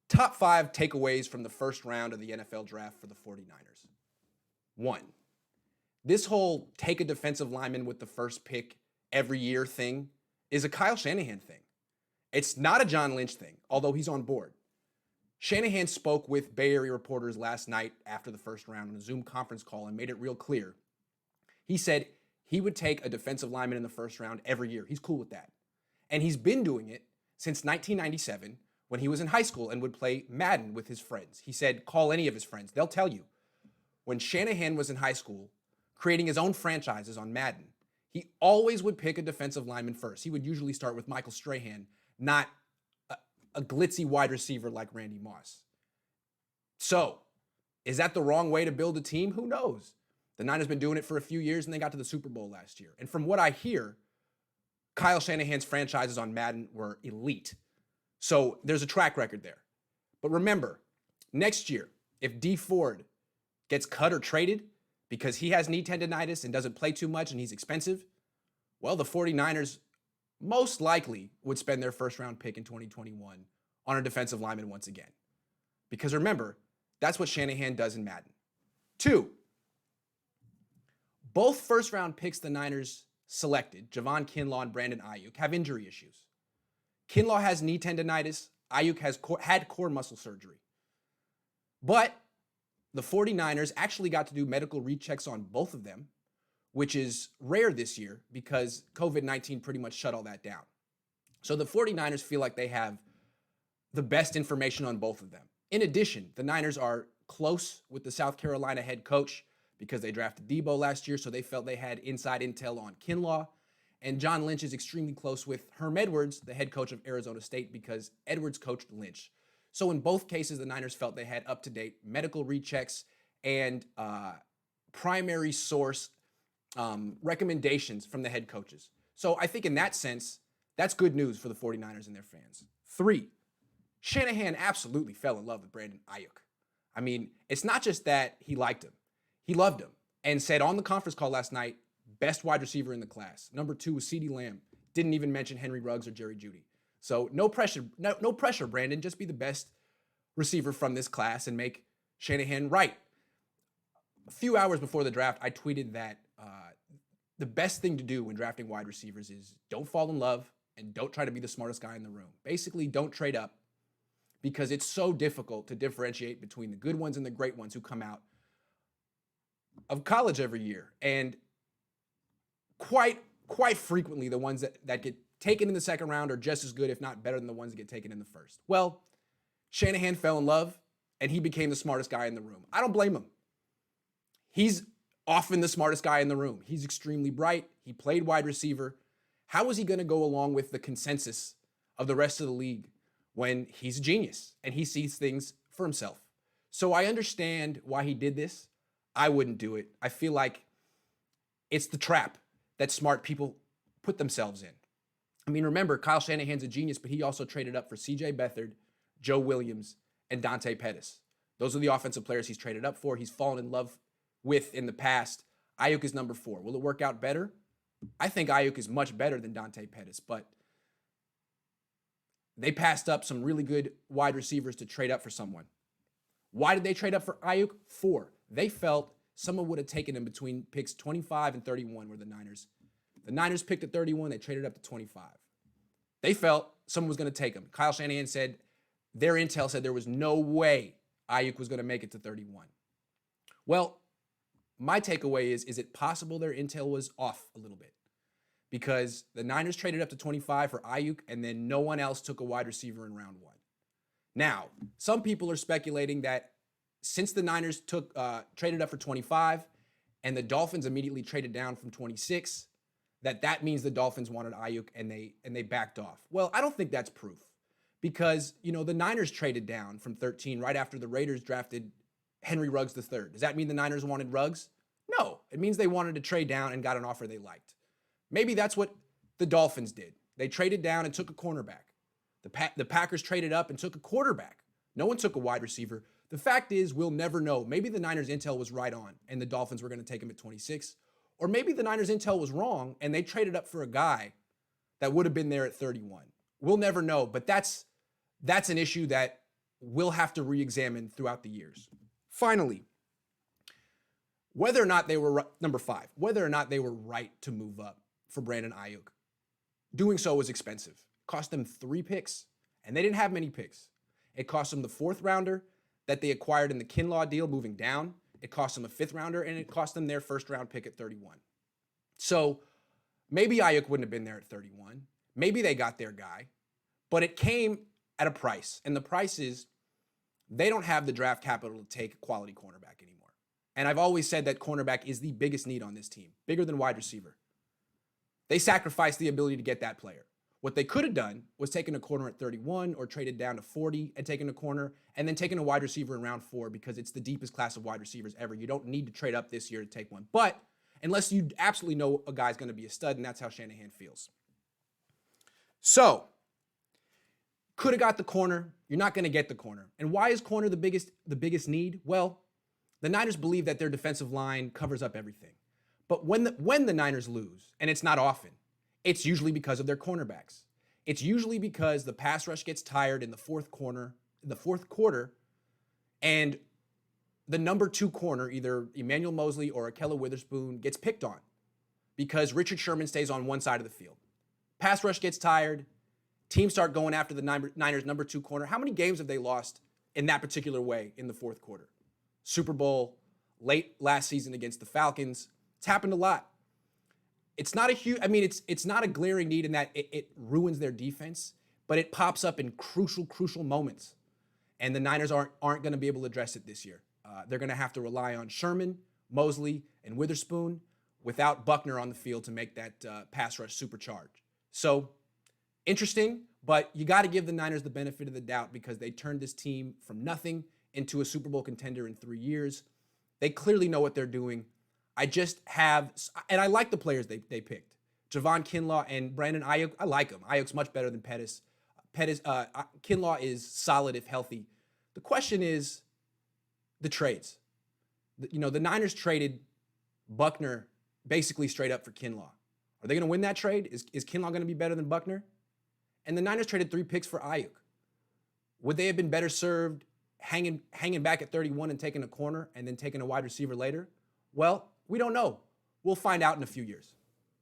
Top 5 takeaways from the first round of the NFL draft for the 49ers. One, this whole take a defensive lineman with the first pick every year thing is a Kyle Shanahan thing. It's not a John Lynch thing, although he's on board. Shanahan spoke with Bay Area reporters last night after the first round on a Zoom conference call and made it real clear. He said he would take a defensive lineman in the first round every year. He's cool with that. And he's been doing it since 1997 when he was in high school and would play Madden with his friends. He said, call any of his friends. They'll tell you. When Shanahan was in high school, creating his own franchises on Madden, he always would pick a defensive lineman first. He would usually start with Michael Strahan, not a glitzy wide receiver like Randy Moss. So, is that the wrong way to build a team? Who knows? The Niners have been doing it for a few years, and they got to the Super Bowl last year. And from what I hear, Kyle Shanahan's franchises on Madden were elite. So there's a track record there. But remember, next year, if D Ford gets cut or traded because he has knee tendonitis and doesn't play too much and he's expensive, well, the 49ers most likely would spend their first round pick in 2021 on a defensive lineman once again. Because remember, that's what Shanahan does in Madden. 2, both first round picks the Niners selected, Javon Kinlaw and Brandon Iook, have injury issues. Kinlaw has knee tendonitis. Iook has had core muscle surgery. But the 49ers actually got to do medical rechecks on both of them, which is rare this year because COVID-19 pretty much shut all that down. So the 49ers feel like they have the best information on both of them. In addition, the Niners are close with the South Carolina head coach because they drafted Debo last year, so they felt they had inside intel on Kinlaw. And John Lynch is extremely close with Herm Edwards, the head coach of Arizona State, because Edwards coached Lynch. So in both cases, the Niners felt they had up-to-date medical rechecks and primary source recommendations from the head coaches. So I think in that sense, that's good news for the 49ers and their fans. 3, Shanahan absolutely fell in love with Brandon Iook. I mean, it's not just that he liked him. He loved him and said on the conference call last night, best wide receiver in the class. Number 2 was CeeDee Lamb. Didn't even mention Henry Ruggs or Jerry Jeudy. So no pressure, no pressure, Brandon. Just be the best receiver from this class and make Shanahan right. A few hours before the draft, I tweeted that the best thing to do when drafting wide receivers is don't fall in love and don't try to be the smartest guy in the room. Basically, don't trade up because it's so difficult to differentiate between the good ones and the great ones who come out of college every year. And quite frequently, the ones that get taken in the second round are just as good, if not better, than the ones that get taken in the first. Well, Shanahan fell in love, and he became the smartest guy in the room. I don't blame him. He's often the smartest guy in the room. He's extremely bright. He played wide receiver. How is he going to go along with the consensus of the rest of the league when he's a genius and he sees things for himself? So I understand why he did this. I wouldn't do it. I feel like it's the trap that smart people put themselves in. I mean, remember, Kyle Shanahan's a genius, but he also traded up for C.J. Beathard, Joe Williams, and Dante Pettis. Those are the offensive players he's traded up for. He's fallen in love with in the past. Iook is number 4. Will it work out better? I think Iook is much better than Dante Pettis, but they passed up some really good wide receivers to trade up for someone. Why did they trade up for Iook? 4. They felt someone would have taken him between picks 25 and 31 were the Niners. The Niners picked at 31. They traded up to 25. They felt someone was going to take him. Kyle Shanahan said their intel said there was no way Iook was going to make it to 31. Well, my takeaway is it possible their intel was off a little bit? Because the Niners traded up to 25 for Iook, and then no one else took a wide receiver in round 1. Now, some people are speculating that since the Niners traded up for 25 and the Dolphins immediately traded down from 26, that means the Dolphins wanted Iook and they backed off. Well, I don't think that's proof because, the Niners traded down from 13 right after the Raiders drafted Henry Ruggs III. Does that mean the Niners wanted Ruggs? No, it means they wanted to trade down and got an offer they liked. Maybe that's what the Dolphins did. They traded down and took a cornerback. The Packers traded up and took a quarterback. No one took a wide receiver. The fact is, we'll never know. Maybe the Niners' intel was right on, and the Dolphins were going to take him at 26. Or maybe the Niners' intel was wrong, and they traded up for a guy that would have been there at 31. We'll never know, but that's an issue that we'll have to re-examine throughout the years. Finally, whether or not they were, number 5, whether or not they were right to move up for Brandon Iook. Doing so was expensive. Cost them 3 picks, and they didn't have many picks. It cost them the 4th rounder that they acquired in the Kinlaw deal moving down. It cost them a 5th rounder, and it cost them their 1st round pick at 31. So maybe Iook wouldn't have been there at 31. Maybe they got their guy, but it came at a price. And the price is they don't have the draft capital to take a quality cornerback anymore. And I've always said that cornerback is the biggest need on this team, bigger than wide receiver. They sacrificed the ability to get that player. What they could have done was taken a corner at 31 or traded down to 40 and taken a corner and then taken a wide receiver in round 4 because it's the deepest class of wide receivers ever. You don't need to trade up this year to take one. But unless you absolutely know a guy's going to be a stud, and that's how Shanahan feels. So, could have got the corner. You're not going to get the corner. And why is corner the biggest need? Well, the Niners believe that their defensive line covers up everything. But when the Niners lose, and it's not often, it's usually because of their cornerbacks. It's usually because the pass rush gets tired in the fourth quarter, and the number 2 corner, either Emmanuel Mosley or Akella Witherspoon, gets picked on because Richard Sherman stays on one side of the field. Pass rush gets tired. Teams start going after the Niners' number 2 corner. How many games have they lost in that particular way in the 4th quarter? Super Bowl, late last season against the Falcons. It's happened a lot. It's not a huge, it's not a glaring need in that it ruins their defense, but it pops up in crucial moments. And the Niners aren't going to be able to address it this year. They're going to have to rely on Sherman, Mosley, and Witherspoon without Buckner on the field to make that pass rush supercharged. So, interesting, but you got to give the Niners the benefit of the doubt because they turned this team from nothing into a Super Bowl contender in 3 years. They clearly know what they're doing. I just have, and I like the players they picked. Javon Kinlaw and Brandon Iook, I like them. Iook's much better than Pettis. Kinlaw is solid if healthy. The question is the trades. The Niners traded Buckner basically straight up for Kinlaw. Are they going to win that trade? Is Kinlaw going to be better than Buckner? And the Niners traded 3 picks for Iook. Would they have been better served hanging back at 31 and taking a corner and then taking a wide receiver later? Well, we don't know. We'll find out in a few years.